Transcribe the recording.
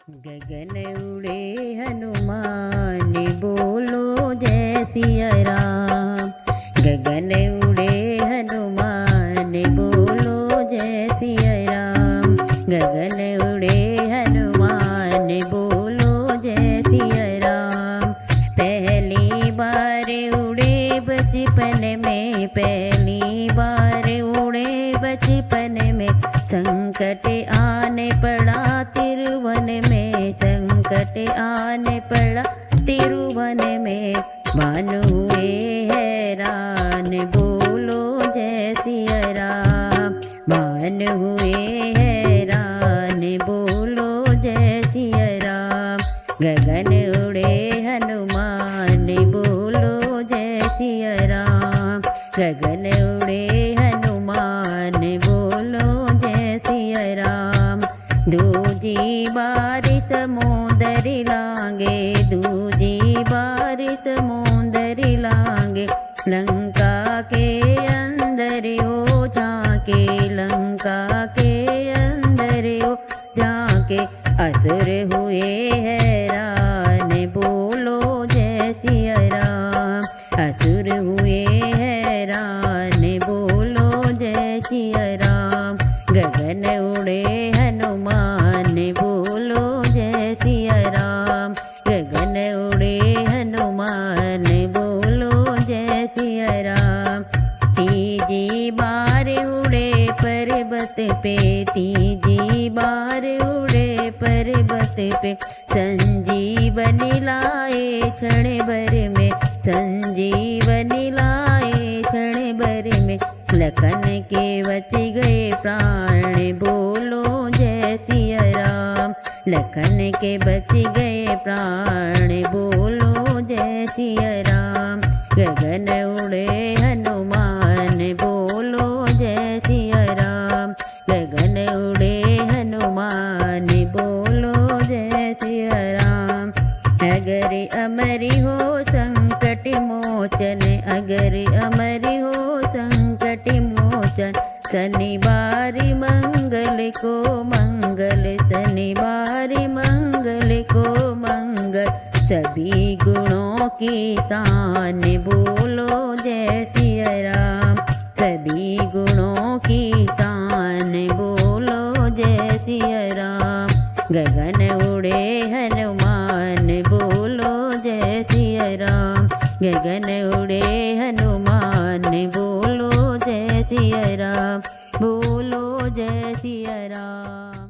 गगन उड़े हनुमान बोलो जय सिया राम। गगन उड़े हनुमान बोलो जय सिया राम। गगन उड़े हनुमान बोलो जय सिया राम। पहली बार उड़े बचपन में, पहली बार उड़े बचपन में, संकट आने पड़ा तिरुवन में, संकट आने पड़ा तिरुवन में। भानु हुए हैरान बोलो जय सिया राम। भानु हुए हैरान बोलो जय सिया राम। गगन उड़े हनुमान बोलो जय सिया राम। गगन उड़े हनुमान बोलो जय सिया राम। दूजी बार समुंदर लांगे, दूजी बार समुंदर लांगे, लंका के अंदर हो जाके, लंका के अंदर हो जाके, असुर हुए हैरान बोलो जय सिया राम। असुर हुए हैरान बोलो जय सिया राम। गगन उड़े हनुमान बोलो जय सिया राम। गगन उड़े हनुमान बोलो जय सिया राम। तीजी बार उड़े पर्वत पे, तीजी बार उड़े पर्वत पे, संजीवनी लाए क्षण भर में, संजीवनी लाए क्षण भर में। लखन के बच गए प्राण बोलो जय सिया राम। लखन के बच गए प्राण बोलो जय सिया राम। गगन उड़े हनुमान बोलो जय सिया राम। गगन उड़े हनुमान बोलो जय सिया राम। अगर अमर हो संकट मोचन, अगर अमर हो संकट मोचन, शनिवार मंगल को मंगल, शनिवार मंगल को मंगल। सभी गुणों की शान बोलो जय सिया राम। सभी गुणों की शान बोलो जय सिया राम। गगन उड़े हनुमान बोलो जय सिया राम। गगन उड़े हनुमान बोलो जय सिया राम। बोलो जय सिया राम।